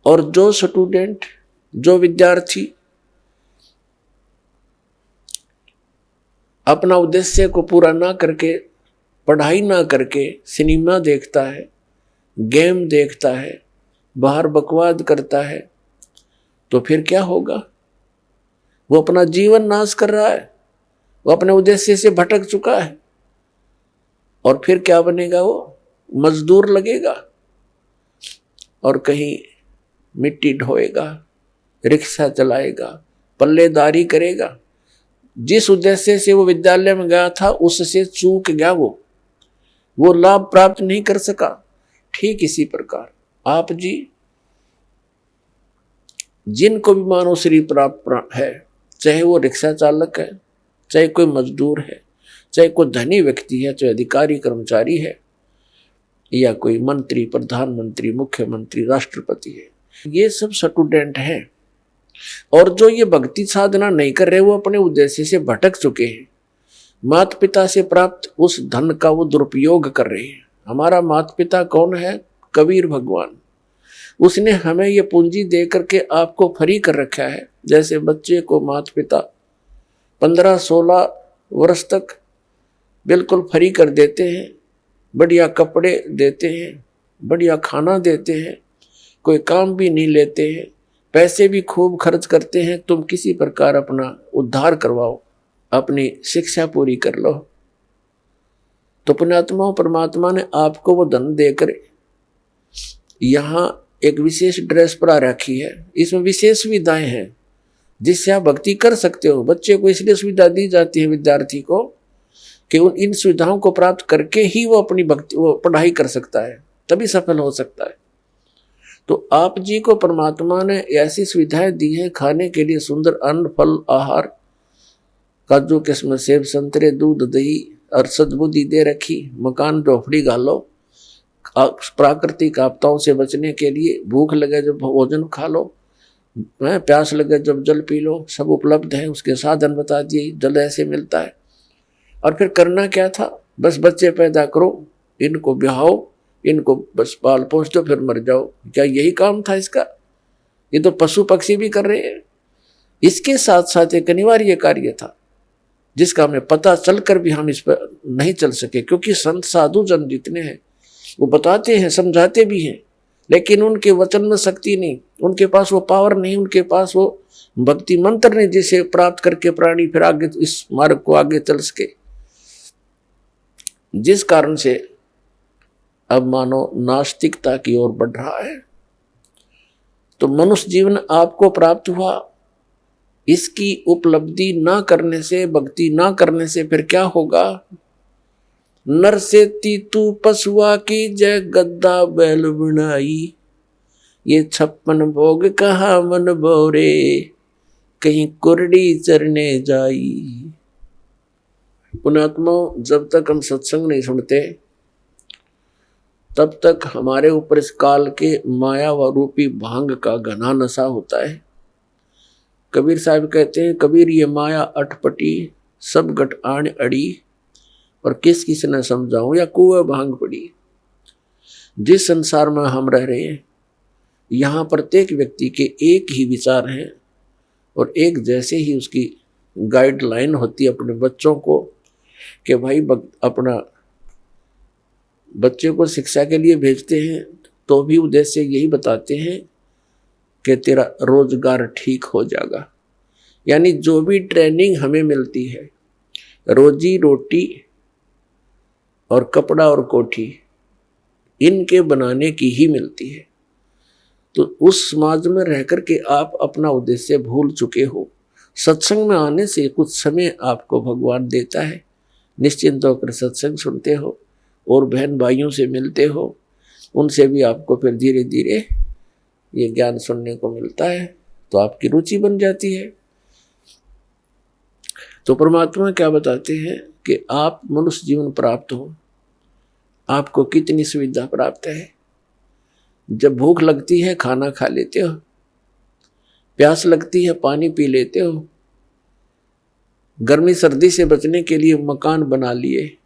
और जो स्टूडेंट, जो विद्यार्थी अपना उद्देश्य को पूरा ना करके, पढ़ाई ना करके सिनेमा देखता है, गेम देखता है, बाहर बकवाद करता है, तो फिर क्या होगा? वो अपना जीवन नाश कर रहा है, वो अपने उद्देश्य से भटक चुका है। और फिर क्या बनेगा? वो मजदूर लगेगा और कहीं मिट्टी ढोएगा, रिक्शा चलाएगा, पल्लेदारी करेगा। जिस उद्देश्य से वो विद्यालय में गया था उससे चूक गया, वो लाभ प्राप्त नहीं कर सका। ठीक इसी प्रकार आप जी, जिनको भी मानव शरीर प्राप्त है, चाहे वो रिक्शा चालक है, चाहे कोई मजदूर है, चाहे कोई धनी व्यक्ति है, चाहे अधिकारी कर्मचारी है, या कोई मंत्री, प्रधानमंत्री, मुख्यमंत्री, राष्ट्रपति है, ये सब स्टूडेंट हैं। और जो ये भक्ति साधना नहीं कर रहे वो अपने उद्देश्य से भटक चुके हैं। माता पिता से प्राप्त उस धन का वो दुरुपयोग कर रहे हैं। हमारा माता पिता कौन है? कबीर भगवान। उसने हमें ये पूंजी दे करके आपको फ्री कर रखा है। जैसे बच्चे को माता पिता 15-16 वर्ष तक बिल्कुल फ्री कर देते हैं, बढ़िया कपड़े देते हैं, बढ़िया खाना देते हैं, कोई काम भी नहीं लेते हैं, पैसे भी खूब खर्च करते हैं, तुम किसी प्रकार अपना उद्धार करवाओ, अपनी शिक्षा पूरी कर लो। तो पुण्यात्मा, परमात्मा ने आपको वो धन देकर यहाँ एक विशेष ड्रेस पर रखी है। इसमें विशेष सुविधाएं हैं जिससे आप भक्ति कर सकते हो। बच्चे को इसलिए सुविधा दी जाती है, विद्यार्थी को, कि उन इन सुविधाओं को प्राप्त करके ही वो अपनी भक्ति, वो पढ़ाई कर सकता है, तभी सफल हो सकता है। तो आप जी को परमात्मा ने ऐसी सुविधाएं दी हैं, खाने के लिए सुंदर अन्न, फल, आहार, काजू किस्म, सेब, संतरे, दूध, दही और सद्बुद्धि दे रखी। मकान झोपड़ी घालो, प्राकृतिक आपदाओं से बचने के लिए भूख लगे जब भोजन खा लो, प्यास लगे जब जल पी लो, सब उपलब्ध है। उसके साधन बता दिए, जल ऐसे मिलता है। और फिर करना क्या था? बस बच्चे पैदा करो, इनको ब्याहो, इनको बस पाल पोस दो, फिर मर जाओ। क्या यही काम था इसका? ये तो पशु पक्षी भी कर रहे हैं। इसके साथ साथ एक अनिवार्य कार्य था जिसका हमें पता चलकर भी हम इस पर नहीं चल सके, क्योंकि संत साधु जन जितने हैं वो बताते हैं, समझाते भी हैं, लेकिन उनके वचन में शक्ति नहीं, उनके पास वो पावर नहीं, उनके पास वो भक्ति मंत्र नहीं जिसे प्राप्त करके प्राणी फिर आगे इस मार्ग को आगे चल सके। जिस कारण से अब मानो नास्तिकता की ओर बढ़ रहा है। तो मनुष्य जीवन आपको प्राप्त हुआ, इसकी उपलब्धि ना करने से, भक्ति ना करने से फिर क्या होगा? नर से तीतू पशुआ की जय, गद्दा बैल बनाई। ये 56 भोग कहाँ मन बोरे, कहीं कुरडी चरने जाई। पुण्यात्मा, जब तक हम सत्संग नहीं सुनते तब तक हमारे ऊपर इस काल के माया व रूपी भांग का घना नशा होता है। कबीर साहब कहते हैं, कबीर ये माया अटपटी, सब गट आण अड़ी, और किस किस ने समझाऊं या कुएं भांग पड़ी। जिस संसार में हम रह रहे हैं यहाँ प्रत्येक व्यक्ति के एक ही विचार हैं और एक जैसे ही उसकी गाइडलाइन होती है अपने बच्चों को, कि भाई अपना बच्चे को शिक्षा के लिए भेजते हैं तो भी उद्देश्य यही बताते हैं कि तेरा रोजगार ठीक हो जाएगा, यानी जो भी ट्रेनिंग हमें मिलती है, रोजी रोटी और कपड़ा और कोठी इनके बनाने की ही मिलती है। तो उस समाज में रह करके आप अपना उद्देश्य भूल चुके हो। सत्संग में आने से कुछ समय आपको भगवान देता है, निश्चिंत होकर सत्संग सुनते हो और बहन भाइयों से मिलते हो, उनसे भी आपको फिर धीरे धीरे ये ज्ञान सुनने को मिलता है, तो आपकी रुचि बन जाती है। तो परमात्मा क्या बताते हैं कि आप मनुष्य जीवन प्राप्त हो, आपको कितनी सुविधा प्राप्त है। जब भूख लगती है खाना खा लेते हो, प्यास लगती है पानी पी लेते हो, गर्मी सर्दी से बचने के लिए मकान बना लिए।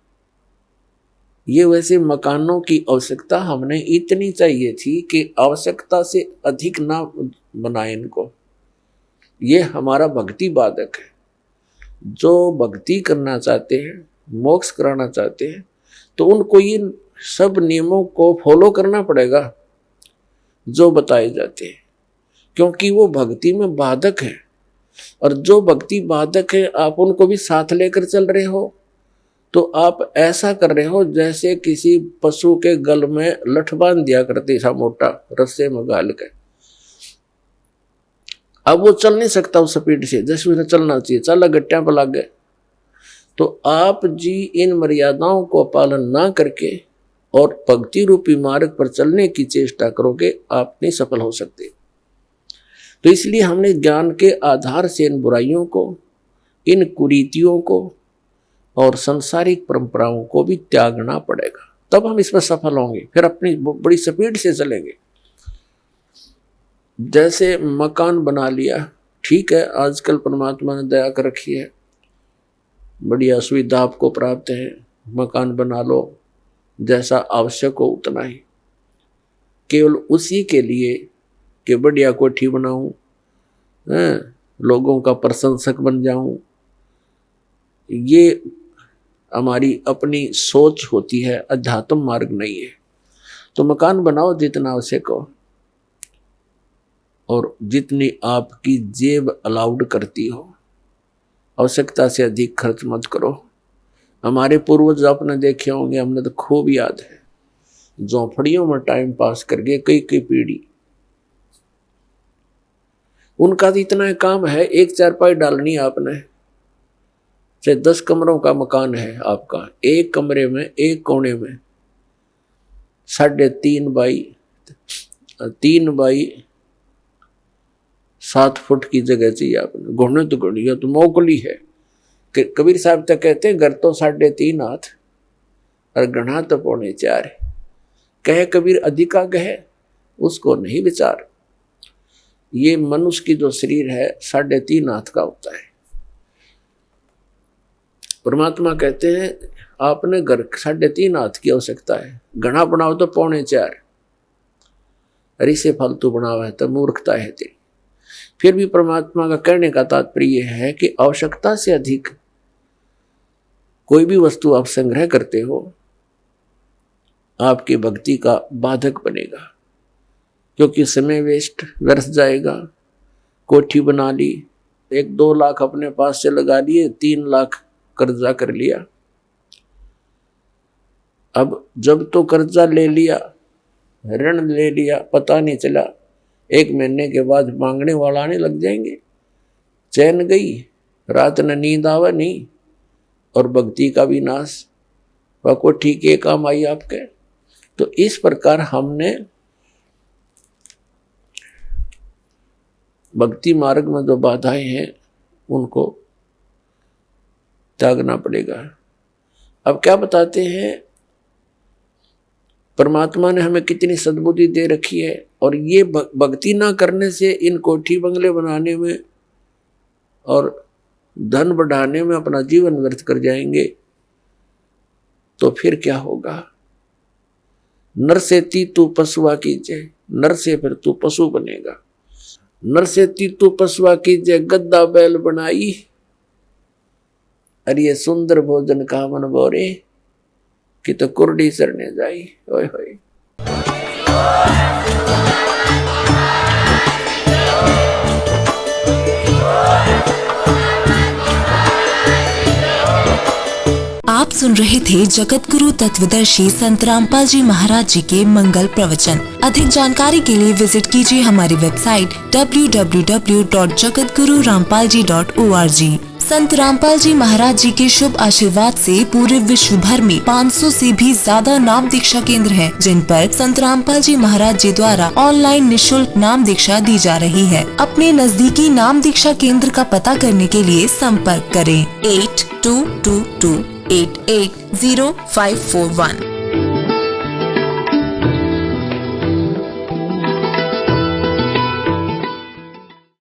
ये वैसे मकानों की आवश्यकता हमने इतनी चाहिए थी कि आवश्यकता से अधिक ना बनाए इनको। ये हमारा भक्ति बाधक है। जो भक्ति करना चाहते हैं, मोक्ष कराना चाहते हैं, तो उनको इन सब नियमों को फॉलो करना पड़ेगा जो बताए जाते हैं, क्योंकि वो भक्ति में बाधक है। और जो भक्ति बाधक है आप उनको भी साथ लेकर चल रहे हो, तो आप ऐसा कर रहे हो जैसे किसी पशु के गल में लठ बांध दिया करते था मोटा रस्से में गाल के। अब वो चल नहीं सकता उस स्पीड से जैसे उसे चलना चाहिए, चला गट्टियां पर लग गए। तो आप जी इन मर्यादाओं को पालन ना करके और भक्ति रूपी मार्ग पर चलने की चेष्टा करोगे, आप नहीं सफल हो सकते। तो इसलिए हमने ज्ञान के आधार से इन बुराइयों को, इन कुरीतियों को और सांसारिक परंपराओं को भी त्यागना पड़ेगा, तब हम इसमें सफल होंगे। फिर अपनी बड़ी स्पीड से चलेंगे। जैसे मकान बना लिया, ठीक है, आजकल परमात्मा ने दया कर रखी है, बढ़िया सुविधा आपको प्राप्त है, मकान बना लो, जैसा आवश्यक हो उतना ही, केवल उसी के लिए कि बढ़िया कोठी बनाऊं, लोगों का प्रशंसक बन जाऊं। ये हमारी अपनी सोच होती है, अध्यात्म मार्ग नहीं है। तो मकान बनाओ जितना आवश्यक हो और जितनी आपकी जेब अलाउड करती हो, आवश्यकता से अधिक खर्च मत करो। हमारे पूर्वज आपने देखे होंगे, हमने तो खूब याद है, झोंपड़ियों में टाइम पास करके कई कई पीढ़ी, उनका तो इतना काम है, एक चारपाई डालनी आपने, चाहे 10 कमरों का मकान है आपका, एक कमरे में एक कोने में 3.5 बाई 7 फुट की जगह चाहिए आपने। घुटने तो घुड़िया तो मोकली है। कबीर साहब तक कहते हैं घर तो 3.5 हाथ और गढ़ा तो 4.25 है। कहे कबीर अधिका कहे उसको नहीं विचार। ये मनुष्य की जो शरीर है 3.5 हाथ का होता है। परमात्मा कहते हैं आपने घर 3.5 हाथ की आवश्यकता है, घना बनाओ तो 4.25। अरे से फालतू बनावा है तो मूर्खता है तेरी। फिर भी परमात्मा का कहने का तात्पर्य है कि आवश्यकता से अधिक कोई भी वस्तु आप संग्रह करते हो, आपकी भक्ति का बाधक बनेगा, क्योंकि समय वेस्ट व्यर्थ जाएगा। कोठी बना ली, 1-2 लाख अपने पास से लगा लिए, 3 लाख कर्जा कर लिया। अब जब तो कर्जा ले लिया, ऋण ले लिया, पता नहीं चला, 1 महीने के बाद मांगने वाला आने लग जाएंगे। चैन गई, रात न नींद आवा नहीं, और भक्ति का भी नाश। वह को ठीक है काम आई आपके। तो इस प्रकार हमने भक्ति मार्ग में जो बाधाएं हैं उनको त्यागना पड़ेगा। अब क्या बताते हैं, परमात्मा ने हमें कितनी सद्बुद्धि दे रखी है, और ये भक्ति ना करने से इन कोठी बंगले बनाने में और धन बढ़ाने में अपना जीवन व्यर्थ कर जाएंगे, तो फिर क्या होगा। नर से तू पशुआ कीजिए, नर से फिर तू पशु बनेगा। नर से तू पशुआ कीजिए, गद्दा बैल बनाई, अरे ये सुंदर भोजन का मन बोरे कि तो कुर्डी सरने जाई। ओए होए। सुन रहे थे जगत गुरु तत्वदर्शी संत रामपाल जी महाराज जी के मंगल प्रवचन। अधिक जानकारी के लिए विजिट कीजिए हमारी वेबसाइट www.jagatgururampalji.org। संत रामपाल जी महाराज जी के शुभ आशीर्वाद से पूरे विश्व भर में 500 से भी ज्यादा नाम दीक्षा केंद्र हैं, जिन पर संत रामपाल जी महाराज जी द्वारा ऑनलाइन निशुल्क नाम दीक्षा दी जा रही है। अपने नजदीकी नाम दीक्षा केंद्र का पता करने के लिए संपर्क करें 8222880541।